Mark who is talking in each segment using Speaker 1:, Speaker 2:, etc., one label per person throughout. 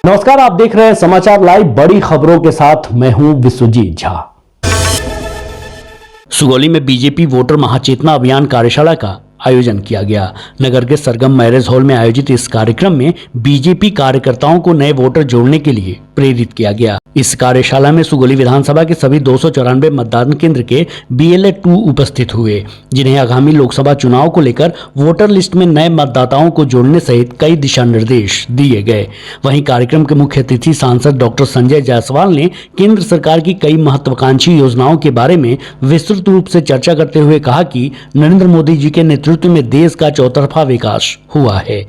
Speaker 1: नमस्कार, आप देख रहे हैं समाचार लाइव। बड़ी खबरों के साथ मैं हूं विश्वजीत झा। सुगौली में बीजेपी वोटर महाचेतना अभियान कार्यशाला का आयोजन किया गया। नगर के सरगम मैरिज हॉल में आयोजित इस कार्यक्रम में बीजेपी कार्यकर्ताओं को नए वोटर जोड़ने के लिए प्रेरित किया गया। इस कार्यशाला में सुगौली विधानसभा के सभी 294 मतदान केंद्र के BLA 2 उपस्थित हुए, जिन्हें आगामी लोकसभा चुनाव को लेकर वोटर लिस्ट में नए मतदाताओं को जोड़ने सहित कई दिशा निर्देश दिए गए। वहीं कार्यक्रम के मुख्य अतिथि सांसद डॉक्टर संजय जायसवाल ने केंद्र सरकार की कई महत्वाकांक्षी योजनाओं के बारे में विस्तृत रूप से चर्चा करते हुए कहा कि नरेंद्र मोदी जी के नेतृत्व में देश का चौतरफा विकास हुआ है।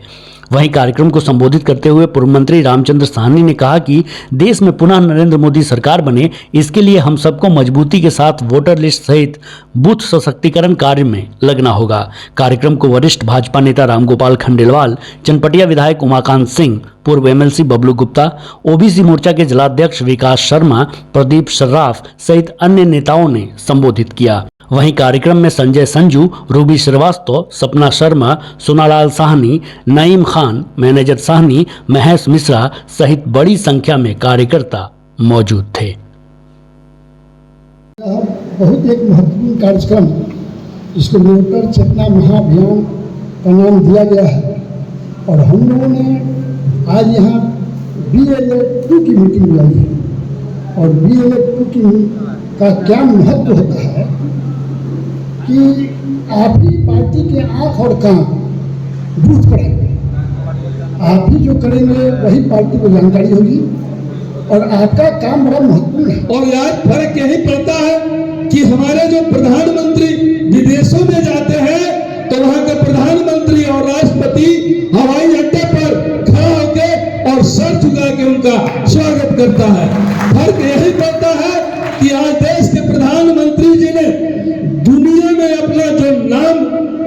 Speaker 1: वहीं कार्यक्रम को संबोधित करते हुए पूर्व मंत्री रामचंद्र साहनी ने कहा कि देश में पुनः नरेंद्र मोदी सरकार बने, इसके लिए हम सबको मजबूती के साथ वोटर लिस्ट सहित बूथ सशक्तिकरण कार्य में लगना होगा। कार्यक्रम को वरिष्ठ भाजपा नेता रामगोपाल खंडेलवाल, चनपटिया विधायक उमाकांत सिंह, पूर्व MLC बबलू गुप्ता, OBC मोर्चा के जिलाध्यक्ष विकास शर्मा, प्रदीप सर्राफ सहित अन्य नेताओं ने संबोधित किया। वहीं कार्यक्रम में संजय संजू, रूबी श्रीवास्तव, सपना शर्मा, सोनालाल साहनी, नईम खान, मैनेजर साहनी, महेश मिश्रा सहित बड़ी संख्या में कार्यकर्ता मौजूद थे।
Speaker 2: बहुत एक महत्वपूर्ण कार्यक्रम जिसको वोटर चेतना महाअभियान का नाम दिया गया है, और हम लोगों ने आज यहाँ BLA 2 की मीटिंग बुलाई है। और BLA 2 का क्या महत्व होता है कि आप ही पार्टी के आँख और कान बूथ पर है। आप ही जो करेंगे वही पार्टी को जानकारी होगी, और आपका काम बड़ा महत्वपूर्ण है।
Speaker 3: और आज फर्क यही पड़ता है कि हमारे जो प्रधानमंत्री विदेशों में जाते हैं तो वहां के प्रधानमंत्री और राष्ट्रपति हवाई अड्डे पर खड़ा होकर और सर झुका के उनका स्वागत करता है। फर्क यही पड़ता है कि आज देश के प्रधानमंत्री जी ने दुनिया में अपना जो नाम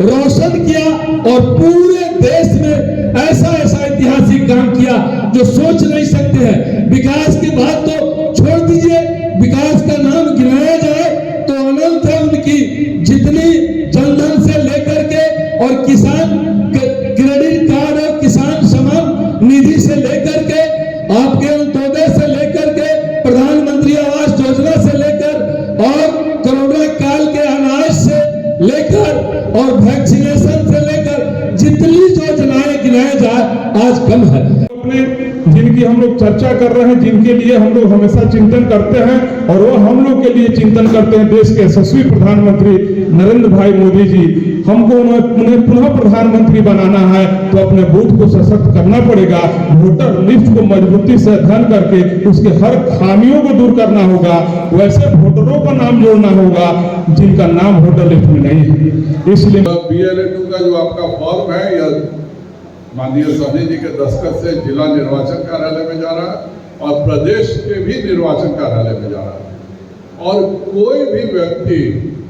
Speaker 3: रोशन किया और पूरे देश में ऐसा ऐतिहासिक काम किया जो सोच नहीं सकते हैं। विकास की बात तो छोड़ दीजिए, विकास का नाम गिनाया जाए तो अनंत है उनकी। जितनी जनधन से लेकर के और किसान क्रेडिट कार्ड और किसान सम्मान निधि से लेकर के आपके अंत्योदय से लेकर के प्रधानमंत्री आवास योजना से लेकर और कोरोना काल के अनाज से लेकर और वैक्सीनेशन से लेकर जितनी योजनाएं गिनाए जाए आज कम है।
Speaker 4: जिनकी हम लोग चर्चा कर रहे हैं, जिनके लिए हम लोग हमेशा चिंतन करते हैं और वो हम लोग के लिए चिंतन करते हैं देश के यशस्वी प्रधानमंत्री नरेंद्र भाई मोदी जी। हमको उन्हें पुनः प्रधानमंत्री बनाना है तो अपने बूथ को सशक्त करना पड़ेगा। वोटर लिस्ट को मजबूती से अध्ययन करके उसके हर खामियों को दूर करना होगा। वैसे वोटरों का नाम जोड़ना होगा जिनका नाम वोटर लिस्ट में नहीं है। इसलिए
Speaker 5: BLA 2 का जो आपका फॉर्म है यह माननीय साहनी जी के दस्तखत से जिला निर्वाचन कार्यालय में जा रहा है और प्रदेश के भी निर्वाचन कार्यालय में जा रहा है। और कोई भी व्यक्ति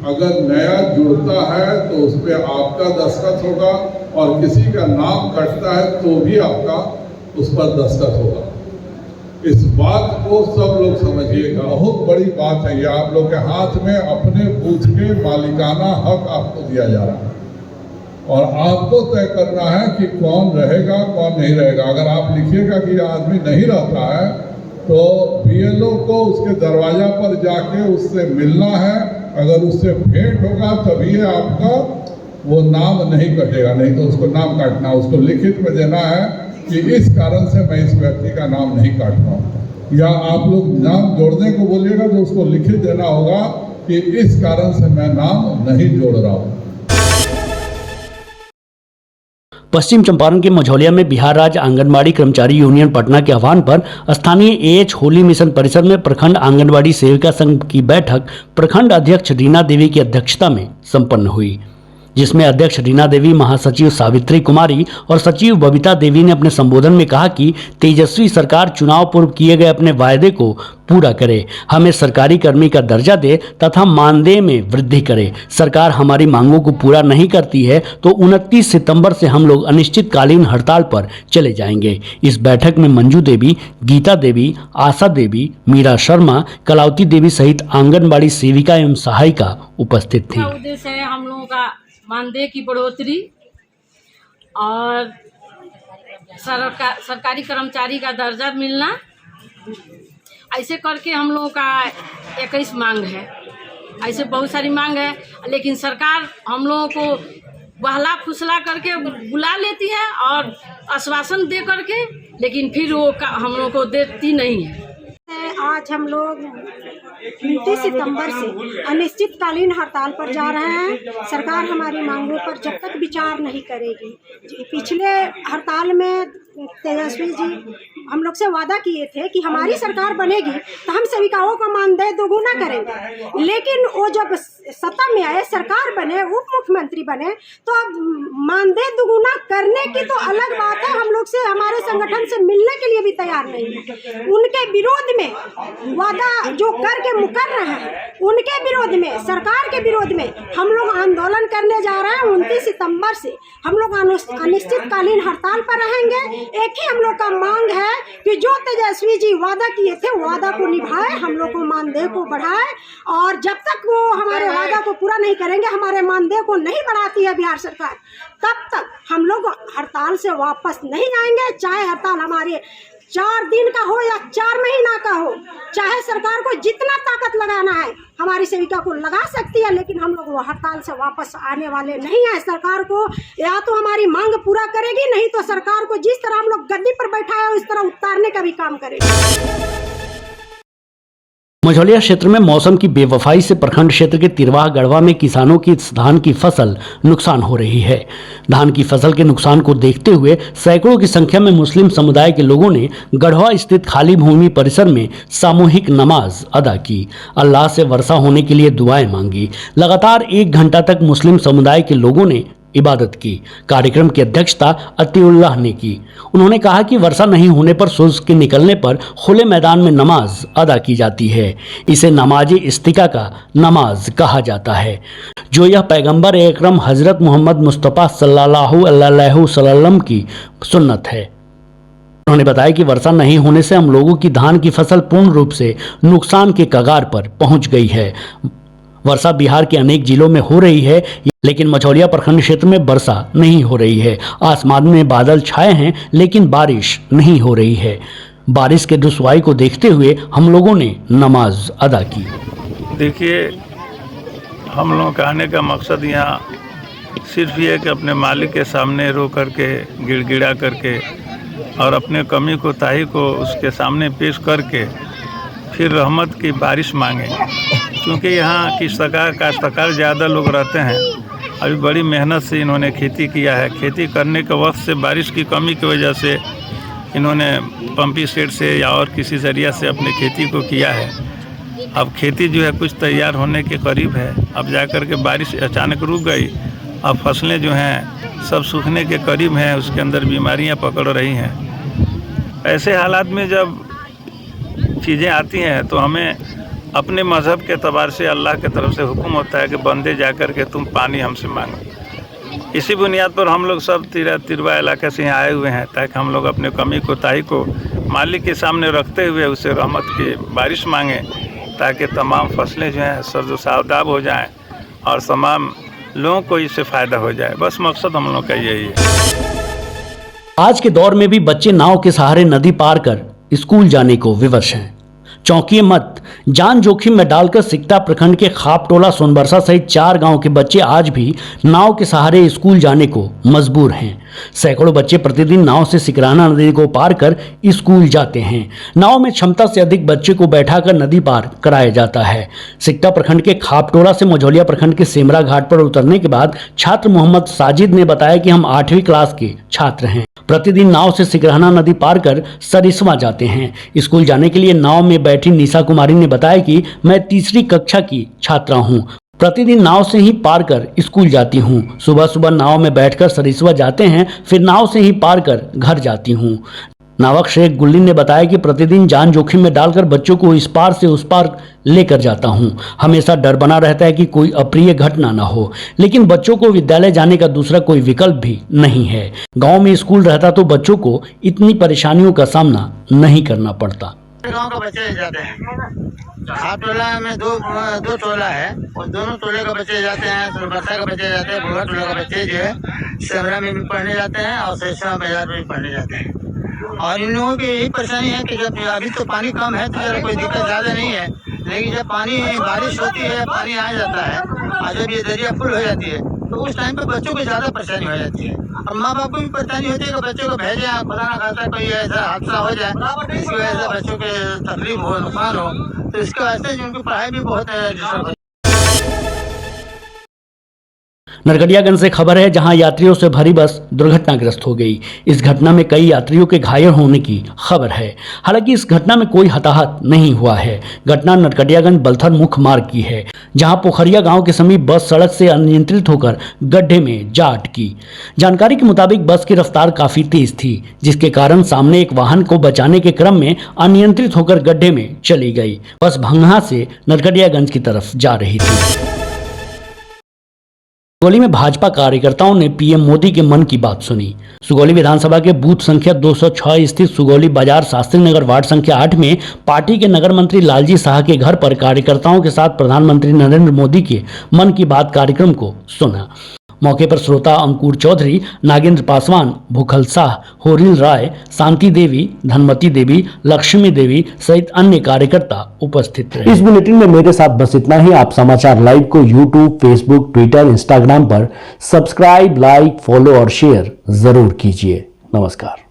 Speaker 5: अगर नया जुड़ता है तो उस पर आपका दस्तखत होगा, और किसी का नाम कटता है तो भी आपका उस पर दस्तखत होगा। इस बात को सब लोग समझिएगा, बहुत बड़ी बात है ये। आप लोग के हाथ में अपने बूथ के मालिकाना हक आपको दिया जा रहा है, और आपको तय करना है कि कौन रहेगा कौन नहीं रहेगा। अगर आप लिखिएगा कि आदमी नहीं रहता है तो BLO को उसके दरवाजा पर जाके उससे मिलना है। अगर उससे भेंट होगा तभी आपका वो नाम नहीं कटेगा, नहीं तो उसको नाम काटना, उसको लिखित में देना है कि इस कारण से मैं इस व्यक्ति का नाम नहीं काट रहा हूँ। या आप लोग नाम जोड़ने को बोलिएगा तो उसको लिखित देना होगा कि इस कारण से मैं नाम नहीं जोड़ रहा हूँ।
Speaker 1: पश्चिम चंपारण के मझौलिया में बिहार राज्य आंगनबाड़ी कर्मचारी यूनियन पटना के आह्वान पर स्थानीय AH होली मिशन परिसर में प्रखंड आंगनबाड़ी सेविका संघ की बैठक प्रखंड अध्यक्ष रीना देवी की अध्यक्षता में संपन्न हुई, जिसमें अध्यक्ष रीना देवी, महासचिव सावित्री कुमारी और सचिव बबीता देवी ने अपने संबोधन में कहा कि तेजस्वी सरकार चुनाव पूर्व किए गए अपने वायदे को पूरा करे, हमें सरकारी कर्मी का दर्जा दे तथा मानदेय में वृद्धि करे। सरकार हमारी मांगों को पूरा नहीं करती है तो 29 सितंबर से हम लोग अनिश्चितकालीन हड़ताल पर चले जाएंगे। इस बैठक में मंजू देवी, गीता देवी, आशा देवी, मीरा शर्मा, कलावती देवी सहित आंगनबाड़ी सेविका एवं सहायिका उपस्थित थी।
Speaker 6: उद्देश्य है हम लोगों का मानदेय की बढ़ोतरी और सरकारी कर्मचारी का दर्जा मिलना, ऐसे करके हम लोगों का 21 मांग है। ऐसे बहुत सारी मांग है, लेकिन सरकार हम लोगों को बहला फुसला करके बुला लेती है और आश्वासन दे करके, लेकिन फिर वो हम लोगों को देती नहीं है।
Speaker 7: आज हम लोग 29 सितंबर से अनिश्चितकालीन हड़ताल पर जा रहे हैं। सरकार हमारी मांगों पर जब तक विचार नहीं करेगी। पिछले हड़ताल में तेजस्वी जी हम लोग से वादा किए थे कि हमारी सरकार बनेगी तो हम सेविकाओं का मानदेय दोगुना करेंगे, लेकिन वो जब सत्ता में आए, सरकार बने, उप मुख्यमंत्री बने, तो अब मानदेय दोगुना करने की तो अलग बात है, हम लोग से, हमारे संगठन से मिलने के लिए भी तैयार नहीं है। उनके विरोध में वादा जो करके मुकर रहे हैं, उनके विरोध में, सरकार के विरोध में हम लोग आंदोलन करने जा रहे हैं। 29 सितंबर से हम लोग अनिश्चितकालीन हड़ताल पर रहेंगे। एक ही हम लोग का मांग है कि जो तेजस्वी जी वादा किए थे, वादा को निभाए, हम लोग को मानदेय को बढ़ाए, और जब तक वो हमारे वादा को पूरा नहीं करेंगे, हमारे मानदेय को नहीं बढ़ाती है बिहार सरकार, तब तक हम लोग हड़ताल से वापस नहीं आएंगे। चाहे हड़ताल हमारे 4 दिन का हो या 4 महीना का हो, चाहे सरकार को जितना ताकत लगाना है हमारी सेविका को लगा सकती है, लेकिन हम लोग वो हड़ताल से वापस आने वाले नहीं है। सरकार को या तो हमारी मांग पूरा करेगी, नहीं तो सरकार को जिस तरह हम लोग गद्दी पर बैठा है उस तरह उतारने का भी काम करेगी।
Speaker 1: मझौलिया क्षेत्र में मौसम की बेवफाई से प्रखंड क्षेत्र के तिरवाह गढ़वा में किसानों की धान की फसल नुकसान हो रही है। धान की फसल के नुकसान को देखते हुए सैकड़ों की संख्या में मुस्लिम समुदाय के लोगों ने गढ़वा स्थित खाली भूमि परिसर में सामूहिक नमाज अदा की, अल्लाह से वर्षा होने के लिए दुआएं मांगी। लगातार 1 घंटा तक मुस्लिम समुदाय के लोगों ने इबादत की। कार्यक्रम की अध्यक्षता अतीउल्लाह ने की। उन्होंने कहा कि वर्षा नहीं होने पर सूरज के निकलने पर खुले मैदान में नमाज अदा की जाती है। इसे नमाज इस्तिका का नमाज कहा जाता है, जो यह पैगंबर अकरम हजरत मोहम्मद मुस्तफ़ा सल्लल्लाहु अलैहि वसल्लम की सुन्नत है। उन्होंने बताया कि वर्षा नहीं होने से हम लोगों की धान की फसल पूर्ण रूप से नुकसान के कगार पर पहुंच गई है। वर्षा बिहार के अनेक जिलों में हो रही है, लेकिन मझौलिया प्रखंड क्षेत्र में वर्षा नहीं हो रही है। आसमान में बादल छाए हैं, लेकिन बारिश नहीं हो रही है। बारिश के रुसवाई को देखते हुए हम लोगों ने नमाज अदा की।
Speaker 8: देखिए, हम लोगों का आने का मकसद यहाँ सिर्फ ये है कि अपने मालिक के सामने रो करके, गिड़गिड़ा करके और अपने कमी कोताही को उसके सामने पेश करके फिर रहमत की बारिश मांगे। क्योंकि यहाँ काश्तकार ज़्यादा लोग रहते हैं। अभी बड़ी मेहनत से इन्होंने खेती किया है। खेती करने के वक्त से बारिश की कमी की वजह से इन्होंने पंपी सेट से या और किसी ज़रिया से अपनी खेती को किया है। अब खेती जो है कुछ तैयार होने के करीब है। अब जाकर के बारिश अचानक रुक गई। अब फसलें जो हैं सब सूखने के करीब हैं, उसके अंदर बीमारियां पकड़ रही हैं। ऐसे हालात में जब चीज़ें आती हैं तो हमें अपने मज़हब के एतबार से अल्लाह के तरफ से हुक्म होता है कि बंदे जाकर के तुम पानी हमसे मांगो। इसी बुनियाद पर हम लोग सब तिरवा इलाके से यहाँ आए हुए हैं, ताकि हम लोग अपने कमी कोताही को मालिक के सामने रखते हुए उसे रहमत की बारिश मांगें, ताकि तमाम फसलें जो हैं सर्द सादाब हो जाएं और तमाम लोगों को इससे फ़ायदा हो जाए। बस मकसद हम लोग का यही है।
Speaker 1: आज के दौर में भी बच्चे नाव के सहारे नदी पार कर स्कूल जाने को विवश हैं। चौंकिए मत, जान जोखिम में डालकर सिकटा प्रखंड के खापटोला, सोनबरसा सहित 4 गांव के बच्चे आज भी नाव के सहारे स्कूल जाने को मजबूर हैं। सैकड़ों बच्चे प्रतिदिन नाव से सिकराना नदी को पार कर स्कूल जाते हैं। नाव में क्षमता से अधिक बच्चे को बैठाकर नदी पार कराया जाता है। सिकटा प्रखंड के खापटोला से मझौलिया प्रखंड के सेमरा घाट पर उतरने के बाद छात्र मोहम्मद साजिद ने बताया कि हम 8वीं क्लास के छात्र हैं। प्रतिदिन नाव से सिकराना नदी पार कर सरिस्वा जाते हैं। स्कूल जाने के लिए नाव में बैठी निशा कुमारी ने बताया कि मैं 3री कक्षा की छात्रा हूं। प्रतिदिन नाव से ही पार कर स्कूल जाती हूं। सुबह सुबह नाव में बैठकर सरिस्वा जाते हैं, फिर नाव से ही पार कर घर जाती हूं। नावक शेख गुल्ली ने बताया कि प्रतिदिन जान जोखिम में डालकर बच्चों को इस पार से उस पार लेकर जाता हूं। हमेशा डर बना रहता है कि कोई अप्रिय घटना न हो, लेकिन बच्चों को विद्यालय जाने का दूसरा कोई विकल्प भी नहीं है। गांव में स्कूल रहता तो बच्चों को इतनी परेशानियों का सामना नहीं करना पड़ता।
Speaker 9: गांव के बच्चे जाते हैं हाफ टोला में दो टोला है और दोनों टोले के बच्चे जाते हैं, सोनबरसा के बच्चे जाते हैं, बुढ़ा टोला के बच्चे जो है सेमरा में भी पढ़ने जाते हैं और शेषा बाजार में भी पढ़ने जाते हैं। और इन लोगों की यही परेशानी है कि जब अभी तो पानी कम है तो जरा कोई दिक्कत ज़्यादा नहीं है, लेकिन जब पानी बारिश होती है, पानी आ जाता है और जब ये दरिया फुल हो जाती है तो उस टाइम पे बच्चों को ज़्यादा परेशानी हो जाती है और माँ बाप को भी परेशानी होती है कि बच्चों को भेजें, खुदा ना खासा कोई ऐसा हादसा हो जाए इसकी वजह से बच्चों के तकलीफ हो, नुकसान हो, तो इसके वास्ते उनकी पढ़ाई भी बहुत डिस्टर्ब होती है।
Speaker 1: नरकटियागंज से खबर है, जहां यात्रियों से भरी बस दुर्घटनाग्रस्त हो गई। इस घटना में कई यात्रियों के घायल होने की खबर है। हालांकि इस घटना में कोई हताहत नहीं हुआ है। घटना नरकटियागंज बलथर मुख्य मार्ग की है, जहां पोखरिया गांव के समीप बस सड़क से अनियंत्रित होकर गड्ढे में जा अटकी। जानकारी के मुताबिक बस की रफ्तार काफी तेज थी, जिसके कारण सामने एक वाहन को बचाने के क्रम में अनियंत्रित होकर गड्ढे में चली गई। बस भंगहा से नरकटियागंज की तरफ जा रही थी। सुगौली में भाजपा कार्यकर्ताओं ने पीएम मोदी के मन की बात सुनी। सुगौली विधानसभा के बूथ संख्या 206 स्थित सुगौली बाजार शास्त्री नगर वार्ड संख्या 8 में पार्टी के नगर मंत्री लालजी शाह के घर पर कार्यकर्ताओं के साथ प्रधानमंत्री नरेंद्र मोदी के मन की बात कार्यक्रम को सुना। मौके पर श्रोता अंकुर चौधरी, नागेंद्र पासवान, भूखल शाह, होरिल राय, शांति देवी, धनमती देवी, लक्ष्मी देवी सहित अन्य कार्यकर्ता उपस्थित रहे। इस बुलेटिन में मेरे साथ बस इतना ही। आप समाचार लाइव को यूट्यूब, फेसबुक, ट्विटर, इंस्टाग्राम पर सब्सक्राइब, लाइक, फॉलो और शेयर जरूर कीजिए। नमस्कार।